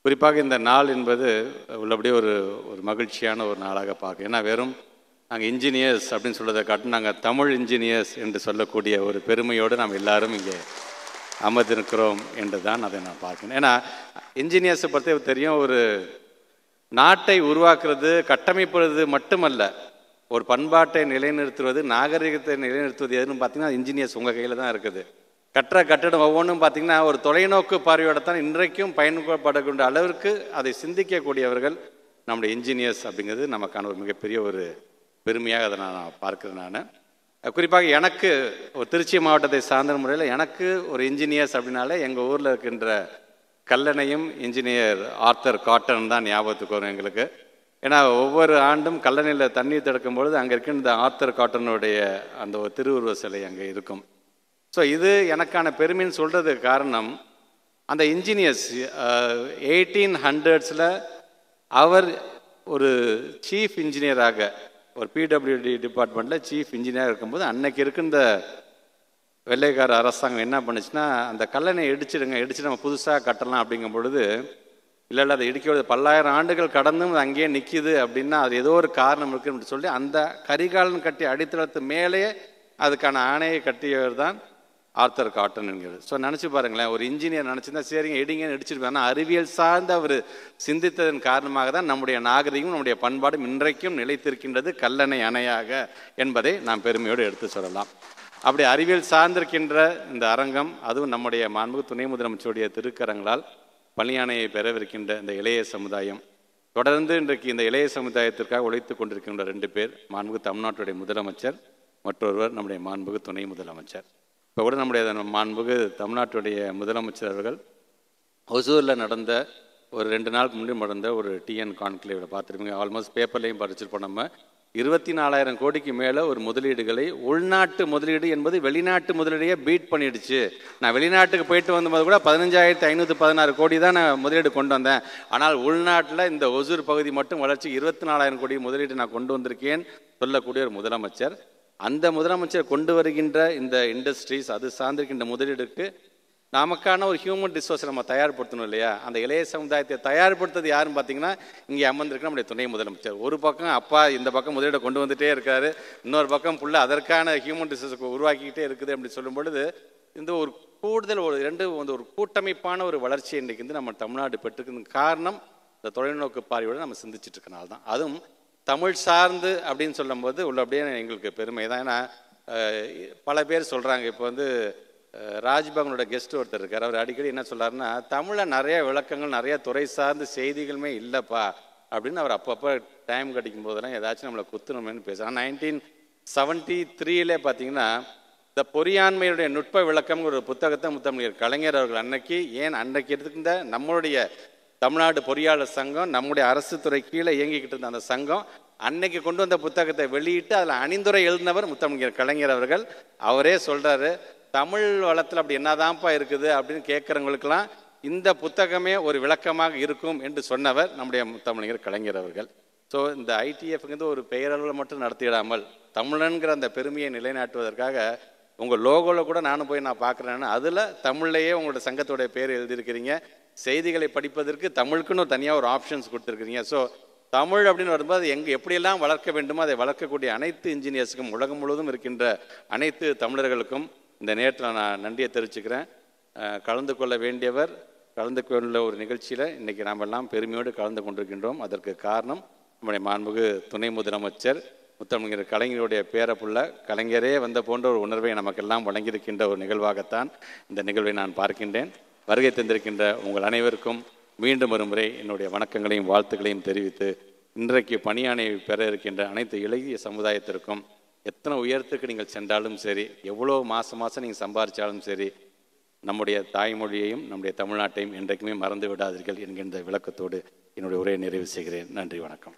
குறிப்பாக இந்த நாள் என்பது உள்ளபடியே ஒரு ஒரு மகிழ்ச்சியான ஒரு நாளாக பார்க்க. ஏன்னா வெறும் நாங்கள் இன்ஜினியர்ஸ் அப்படின்னு சொல்கிறத காட்டும் நாங்கள் தமிழ் இன்ஜினியர்ஸ் என்று சொல்லக்கூடிய ஒரு பெருமையோடு நாம் எல்லாரும் இங்கே அமர்ந்திருக்கிறோம் என்று தான் அதை நான் பார்க்கணும். ஏன்னா இன்ஜினியர்ஸை பற்றி தெரியும், ஒரு நாட்டை உருவாக்குறது கட்டமைப்புறது மட்டுமல்ல, ஒரு பண்பாட்டை நிலைநிறுத்துவது நாகரிகத்தை நிலைநிறுத்துவது எதுன்னு பார்த்தீங்கன்னா இன்ஜினியர்ஸ் உங்கள் கையில் தான் இருக்குது. கட்டடம் ஒவ்வொன்றும் பார்த்திங்கன்னா ஒரு தொலைநோக்கு பார்வையோட தான் இன்றைக்கும் பயன்படக்கூடிய அளவிற்கு அதை சிந்திக்கக்கூடியவர்கள் நம்முடைய இன்ஜினியர்ஸ் அப்படிங்கிறது நமக்கான ஒரு மிகப்பெரிய ஒரு பெருமையாக அதை நான் பார்க்குறேன். நான் குறிப்பாக எனக்கு ஒரு திருச்சி மாவட்டத்தை சார்ந்த முறையில் எனக்கு ஒரு இன்ஜினியர்ஸ் அப்படின்னாலே எங்கள் ஊரில் இருக்கின்ற கல்லணையும் இன்ஜினியர் ஆர்த்தர் காட்டன் தான் ஞாபகத்துக்கு வரும் எங்களுக்கு. ஏன்னா ஒவ்வொரு ஆண்டும் கல்லணையில் தண்ணீர் திறக்கும் பொழுது அங்கே இருக்கின்ற ஆர்த்தர் காட்டனுடைய அந்த ஒரு திருவுருவ சிலை அங்கே இருக்கும். ஸோ இது எனக்கான பெருமைன்னு சொல்கிறதுக்கு காரணம், அந்த இன்ஜினியர்ஸ் 1800s அவர் ஒரு சீஃப் இன்ஜினியராக ஒரு பிடபிள்யூடி டிபார்ட்மெண்ட்டில் சீஃப் இன்ஜினியராக இருக்கும்போது அன்னைக்கு இருக்கின்ற வெள்ளைக்கார அரசாங்கம் என்ன பண்ணுச்சுன்னா, அந்த கல்லணை இடிச்சு நம்ம புதுசாக கட்டலாம் அப்படிங்கும் பொழுது, இல்லை அதை இடிக்கிறது பல்லாயிரம் ஆண்டுகள் கடந்தும் அது அங்கேயே நிற்கிது அப்படின்னா அது ஏதோ ஒரு காரணம் இருக்குன்னு சொல்லி அந்த கரிகாலன் கட்டிய அடித்தளத்து மேலேயே அதுக்கான ஆணையை கட்டியவர் தான் ஆர்த்தர் காட்டன் என்கிறது. ஸோ நினச்சி பாருங்களேன், ஒரு இன்ஜினியர் நினச்சிருந்தா சரிங்க இடிங்கன்னு இடிச்சிருப்பாங்க. ஆனால் அறிவியல் சார்ந்து அவர் சிந்தித்ததன் காரணமாக தான் நம்முடைய நாகரிகம் நம்முடைய பண்பாடும் இன்றைக்கும் நிலைத்திருக்கின்றது கல்லணை அணையாக என்பதை நாம் பெருமையோடு எடுத்து சொல்லலாம். அப்படி அறிவியல் சார்ந்திருக்கின்ற இந்த அரங்கம், அதுவும் நம்முடைய மாண்புமிகு துணை முதலமைச்சருடைய திருக்கரங்களால் பணியாணையை பெறவிருக்கின்ற இந்த இளைய சமுதாயம், தொடர்ந்து இன்றைக்கு இந்த இளைய சமுதாயத்திற்காக உழைத்து கொண்டிருக்கின்ற 2 பேர், மாண்புமிகு தமிழ்நாட்டுடைய முதலமைச்சர், மற்றொருவர் நம்முடைய மாண்புமிகு துணை முதலமைச்சர். இப்போ கூட நம்முடைய மாண்புமிகு தமிழ்நாட்டுடைய முதலமைச்சர் அவர்கள் ஒசூரில் நடந்த ஒரு 2 நாளுக்கு முன்னாடி நடந்த ஒரு டிஎன் கான்க்ளேவில் பார்த்துருப்பீங்க. ஆல்மோஸ்ட் பேப்பர்லையும் படிச்சிருப்போம். நம்ம 24,000 கோடிக்கு மேலே ஒரு முதலீடுகளை, உள்நாட்டு முதலீடு என்பது வெளிநாட்டு முதலீடையே பீட் பண்ணிடுச்சு. நான் வெளிநாட்டுக்கு போயிட்டு வந்தபோது கூட 15,516 கோடி தான் நான் முதலீடு கொண்டு வந்தேன். ஆனால் உள்நாட்டில் இந்த ஒசூர் பகுதி மட்டும் வளர்ச்சி 24,000 கோடி முதலீடு நான் கொண்டு வந்திருக்கேன் சொல்லக்கூடிய ஒரு முதலமைச்சர். அந்த முதலமைச்சர் கொண்டு வருகின்ற இந்த இண்டஸ்ட்ரீஸ், அது சார்ந்திருக்கின்ற முதலீடுக்கு நமக்கான ஒரு ஹியூமன் ரிசோர்ஸை நம்ம தயார்படுத்தணும் இல்லையா? அந்த இளைய சமுதாயத்தை தயார்படுத்துறது யாருன்னு பார்த்தீங்கன்னா இங்கே அமர்ந்திருக்க நம்முடைய துணை முதலமைச்சர். ஒரு பக்கம் அப்பா இந்த பக்கம் முதலீடை கொண்டு வந்துகிட்டே இருக்காரு, இன்னொரு பக்கம் புள்ள அதற்கான ஹியூமன் ரிசோர்ஸை உருவாக்கிக்கிட்டே இருக்குது அப்படின்னு சொல்லும் பொழுது இந்த ஒரு கூடுதல் ஒரு கூட்டமைப்பான ஒரு வளர்ச்சி இன்றைக்கு வந்து நம்ம தமிழ்நாடு பெற்றுக்கிறது காரணம் இந்த தொலைநோக்கு பார்வையோடு நம்ம சிந்திச்சுட்டு இருக்கனால தான். அதுவும் தமிழ் சார்ந்து அப்படின்னு சொல்லும்போது அப்படியே எங்களுக்கு பெருமை தான். ஏன்னா பல பேர் சொல்கிறாங்க, இப்போ வந்து ராஜ்பவனோட கெஸ்ட் ஒருத்தர் இருக்கார், அவர் அடிக்கடி என்ன சொல்கிறாருன்னா, தமிழில் நிறைய விளக்கங்கள் நிறைய துறை சார்ந்து செய்திகளுமே இல்லைப்பா அப்படின்னு அவர் அப்பப்போ டைம் கிடைக்கும் போதெல்லாம் ஏதாச்சும் நம்மளை குத்துணுமேனு பேசுகிறார். 1973 பார்த்தீங்கன்னா இந்த பொறியாண்மையுடைய நுட்ப விளக்கம்ங்கிற ஒரு புத்தகத்தை முத்தமிழர் கலைஞர் அவர்கள் அன்றைக்கு இருந்த நம்மளுடைய தமிழ்நாடு பொறியாளர் சங்கம், நம்முடைய அரசு துறை கீழே இயங்கிக்கிட்டு இருந்த அந்த சங்கம் அன்னைக்கு கொண்டு வந்த புத்தகத்தை வெளியிட்டு அதில் அணிந்துரை எழுதினவர் முத்தமிழர் கலைஞர் அவர்கள். அவரே சொல்கிறாரு, தமிழ் வளத்தில் அப்படி என்னதான்ப்பா இருக்குது அப்படின்னு கேட்குறவங்களுக்கெல்லாம் இந்த புத்தகமே ஒரு விளக்கமாக இருக்கும் என்று சொன்னவர் நம்முடைய முத்தமிழர் கலைஞர் அவர்கள். ஸோ இந்த ஐடிஎஃப்ங்கிறது ஒரு பெயரளவில் மட்டும் நடத்திடாமல் தமிழன்கிற அந்த பெருமையை நிலைநாட்டுவதற்காக உங்கள் லோகோவில் கூட நானும் போய் நான் பார்க்குறேன்னு அதில் தமிழ்லேயே உங்களோட சங்கத்தோடைய பேர் எழுதியிருக்கிறீங்க. செய்திகளை படிப்பதற்கு தமிழுக்குன்னு தனியாக ஒரு ஆப்ஷன்ஸ் கொடுத்துருக்கிறீங்க. ஸோ தமிழ் அப்படின்னு வரும்போது எப்படியெல்லாம் வளர்க்க வேண்டுமோ அதை வளர்க்கக்கூடிய அனைத்து இன்ஜினியர்ஸுக்கும், உலகம் முழுவதும் இருக்கின்ற அனைத்து தமிழர்களுக்கும் இந்த நேரத்தில் நான் நன்றியை தெரிவிச்சுக்கிறேன். கலந்து கொள்ள வேண்டியவர் கலந்து கொள்ள ஒரு நிகழ்ச்சியில் இன்றைக்கி நாம் எல்லாம் பெருமையோடு கலந்து கொண்டிருக்கின்றோம். அதற்கு காரணம் நம்முடைய மாண்புமிகு துணை முதலமைச்சர் முத்தமிழர் கலைஞருடைய பேரப்புள்ள கலைஞரே வந்த போன்ற ஒரு உணர்வை நமக்கெல்லாம் வழங்கியிருக்கின்ற ஒரு நிகழ்வாகத்தான் இந்த நிகழ்வை நான் பார்க்கின்றேன். வருகை தந்திருக்கின்ற உங்கள் அனைவருக்கும் மீண்டும் ஒரு முறை என்னுடைய வணக்கங்களையும் வாழ்த்துக்களையும் தெரிவித்து, இன்றைக்கு பணியாணை பெற இருக்கின்ற அனைத்து இளைய சமுதாயத்திற்கும், எத்தனை உயரத்துக்கு நீங்கள் சென்றாலும் சரி, எவ்வளோ மாதம் நீங்கள் சம்பாதிச்சாலும் சரி, நம்முடைய தாய்மொழியையும் நம்முடைய தமிழ்நாட்டையும் என்றைக்குமே மறந்து விடாதீர்கள் என்கின்ற விளக்கத்தோடு என்னுடைய உரையை நிறைவு செய்கிறேன். நன்றி, வணக்கம்.